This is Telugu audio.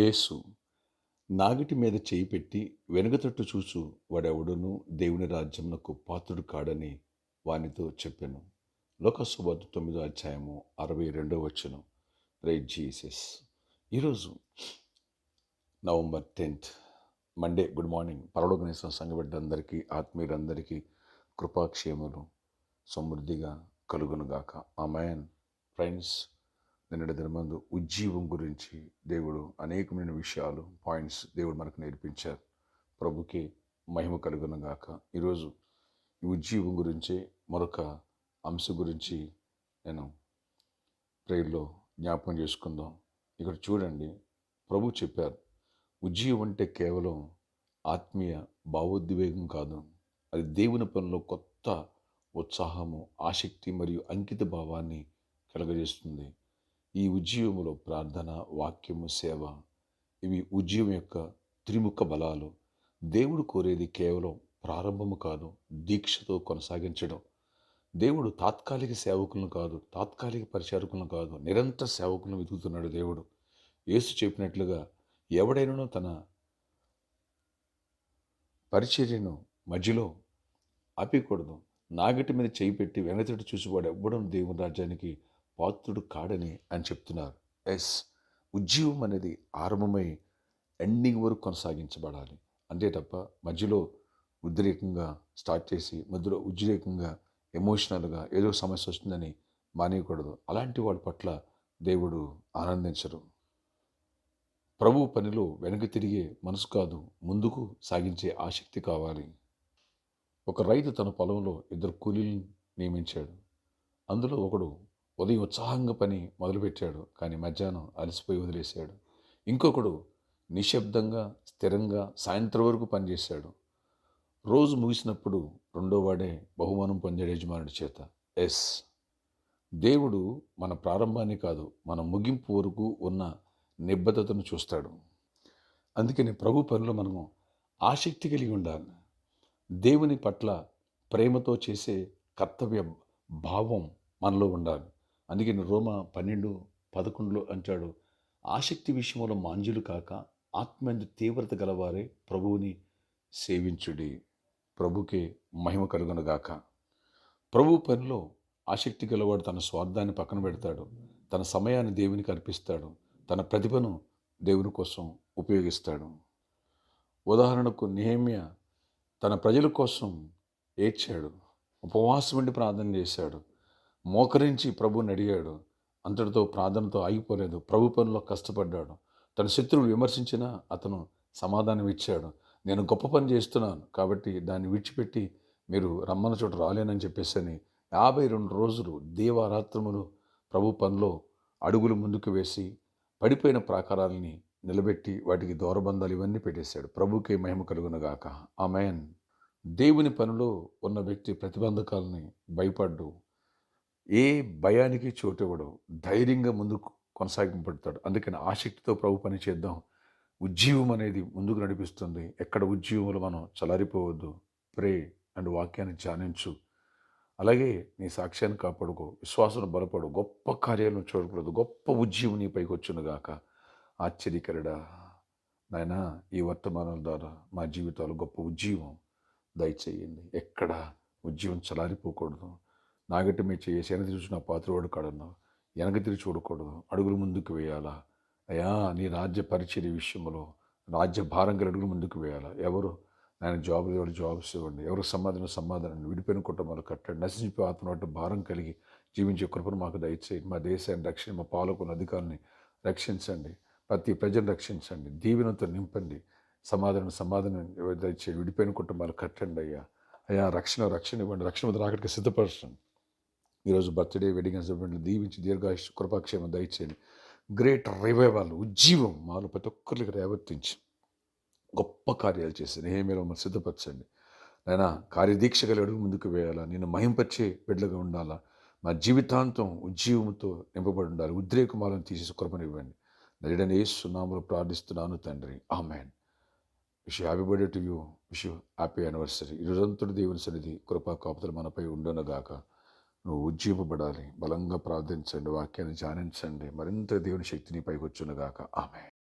యేసు నాగటి మీద చేయి పెట్టి వెనుకతట్టు చూచు వాడెవడునూ దేవుని రాజ్యమునకు పాత్రుడు కాడని వానితో చెప్పెను. లోకసువార్త 9 అధ్యాయము 62 ప్రైజ్ జీసస్. ఈరోజు నవంబర్ 10 మండే. Good morning. పరలోకనేసిన సంఘబిడ్డలందరికీ, ఆత్మీయులందరికీ కృపాక్షేమములు సమృద్ధిగా కలుగునుగాక. ఆమేన్. ఫ్రెండ్స్, నిన్నటి దినమందు ఉజ్జీవం గురించి దేవుడు అనేకమైన విషయాలు, పాయింట్స్ దేవుడు మనకు నేర్పించారు. ప్రభుకి మహిమ కలుగునుగాక. ఈరోజు ఈ ఉజ్జీవం గురించి మరొక అంశం గురించి నేను ప్రేయర్లో జ్ఞాపకం చేసుకుందాం. ఇక్కడ చూడండి, ప్రభు చెప్పారు, ఉజ్జీవం అంటే కేవలం ఆత్మీయ భావోద్వేగం కాదు, అది దేవుని పనిలో కొత్త ఉత్సాహము, ఆసక్తి మరియు అంకిత భావాన్ని కలుగజేస్తుంది. ఈ ఉజ్జీవములో ప్రార్థన, వాక్యము, సేవ, ఇవి ఉజ్జీవం యొక్క త్రిముఖ బలాలు. దేవుడు కోరేది కేవలం ప్రారంభము కాదు, దీక్షతో కొనసాగించడం. దేవుడు తాత్కాలిక సేవకులను కాదు, తాత్కాలిక పరిచారకులను కాదు, నిరంతర సేవకులను వెతుకుతున్నాడు దేవుడు. యేసు చెప్పినట్లుగా ఎవడైనా తన పరిచర్యను మధ్యలో ఆపేయకూడదు. నాగటి మీద చేయి పెట్టి వెనకటి చూసేవాడు ఎవ్వడం దేవుని రాజ్యానికి పాత్రుడు కాడని అని చెప్తున్నారు. ఉజ్జీవం అనేది ఆరంభమై ఎండింగ్ వరకు కొనసాగించబడాలి. అంతే తప్ప మధ్యలో ఉద్రేకంగా స్టార్ట్ చేసి మధ్యలో ఉద్రేకంగా ఎమోషనల్గా ఏదో సమస్య వస్తుందని మానేయకూడదు. అలాంటి వాడి పట్ల దేవుడు ఆనందించరు. ప్రభు పనిలో వెనక్కి తిరిగే మనసు కాదు, ముందుకు సాగించే ఆసక్తి కావాలి. ఒక రైతు తన పొలంలో 2 కూలీలను నియమించాడు. అందులో ఒకడు ఉదయం ఉత్సాహంగా పని మొదలుపెట్టాడు, కానీ మధ్యాహ్నం అలసిపోయి వదిలేశాడు. ఇంకొకడు నిశ్శబ్దంగా, స్థిరంగా సాయంత్రం వరకు పనిచేశాడు. రోజు ముగిసినప్పుడు రెండో వాడే బహుమానం పొందాడు యజమానుడి చేత. దేవుడు మన ప్రారంభాన్ని కాదు, మన ముగింపు వరకు ఉన్న నిబద్ధతను చూస్తాడు. అందుకని ప్రభు పనిలో మనము ఆసక్తి కలిగి ఉండాలి. దేవుని పట్ల ప్రేమతో చేసే కర్తవ్య భావం మనలో ఉండాలి. అందుకని రోమా 12:11 అంటాడు, ఆసక్తి విషయంలో మాంజులు కాక ఆత్మందు తీవ్రత గలవారే ప్రభువుని సేవించుడి. ప్రభుకే మహిమ కలుగునుగాక. ప్రభు పనిలో ఆసక్తి గలవాడు తన స్వార్థాన్ని పక్కన పెడతాడు, తన సమయాన్ని దేవునికి అర్పిస్తాడు, తన ప్రతిభను దేవుని కోసం ఉపయోగిస్తాడు. ఉదాహరణకు నెహెమ్యా తన ప్రజల కోసం ఏడ్చాడు, ఉపవాసం ఉండి ప్రార్థన చేశాడు, మోకరించి ప్రభువుని అడిగాడు. అంతటితో ప్రార్థనతో ఆగిపోలేదు, ప్రభు పనిలో కష్టపడ్డాడు. తన శత్రువులు విమర్శించినా అతను సమాధానం ఇచ్చాడు. నేను గొప్ప పని చేస్తున్నాను కాబట్టి దాన్ని విడిచిపెట్టి మీరు రమ్మన్న చోట రాలేనని చెప్పేసి 52 రోజులు దీవారాత్రములు ప్రభు పనిలో అడుగులు ముందుకు వేసి పడిపోయిన ప్రాకారాలని నిలబెట్టి వాటికి దూరబంధాలు ఇవన్నీ పెట్టేశాడు. ప్రభుకే మహిమ కలుగునుగాక. ఆమేన్. దేవుని పనిలో ఉన్న వ్యక్తి ప్రతిబంధకాలని భయపడ్డు, ఏ భయానికి చోటివ్వడు, ధైర్యంగా ముందుకు కొనసాగింపడతాడు. అందుకని ఆసక్తితో ప్రభు పని చేద్దాం. ఉజ్జీవం అనేది ముందుకు నడిపిస్తుంది. ఎక్కడ ఉజ్జీవంలో మనం చలారిపోవద్దు. ప్రే అండ్ వాక్యాన్ని ధ్యానించు. అలాగే నీ సాక్ష్యాన్ని కాపాడుకో, విశ్వాసం బలపడు, గొప్ప కార్యాలను చూడకూడదు. గొప్ప ఉజ్జీవం నీ పైకి వచ్చునుగాక. ఆశ్చర్యకరుడా నాయనా, ఈ వర్తమానాల ద్వారా మా జీవితాలు గొప్ప ఉజ్జీవం దయచేయండి. ఎక్కడ ఉజ్జీవం చలారిపోకూడదు. నాగటి మీద చేసి వెనక చూసి నా పాత్రవాడు కాడన్నావు, వెనక తిరిగి చూడకూడదు, అడుగులు ముందుకు వేయాలా. అయ్యా, నీ రాజ్య పరిచర్య విషయంలో రాజ్య భారం గల అడుగులు ముందుకు వేయాలా. ఎవరు ఆయన జాబులు ఇవ్వండి, జాబ్స్ ఇవ్వండి, ఎవరు సమాధానం విడిపోయిన కుటుంబాలు కట్టండి, నశించిపోయి ఆత్మ భారం కలిగి జీవించే కృపను మాకు దయచేయండి. మా దేశాన్ని రక్షణ, మా పాలకుల అధికారులని రక్షించండి, ప్రతి ప్రజలను రక్షించండి, దీవెనతో నింపండి, సమాధానం దయచేయండి, విడిపోయిన కుటుంబాలు కట్టండి. అయ్యా రక్షణ ఇవ్వండి, రక్షణ రాకడికి సిద్ధపరచండి. ఈరోజు బర్త్డే, వెడ్డింగ్ అసెంబ్లీ దీవించి దీర్ఘాయుష్ కృపాక్షేమం దయచేయండి. గ్రేట్ రివైవల్, ఉజ్జీవం మాలో ప్రతి ఒక్కరికి రేవర్తించి గొప్ప కార్యాలు చేసి నెహెమ్యాలో మమ్మల్ని సిద్ధపరచండి. నాయనా, కార్యదీక్ష గల అడుగు ముందుకు వేయాలా, నిన్ను మహింపరిచే బిడ్డలుగా ఉండాలా, మా జీవితాంతం ఉజ్జీవంతో నింపబడి ఉండాలి. ఉద్రేకమాలను తీసేసి కృపనివ్వండి. నజరేయుడైన యేసు నామములో ప్రార్థిస్తున్నాను తండ్రి. ఆమేన్. Wish you happy birthday to you. Wish you happy anniversary. ఈ రోజంతటి దేవుని సన్నిధి కృపా కాపుదలు మనపై ఉండునుగాక. నువ్వు ఉజ్జీవపడాలి. బలంగా ప్రార్థించండి, వాక్యాన్ని ధ్యానించండి. మరింత దేవుని శక్తిని పైకి వచ్చునుగాక. ఆమేన్.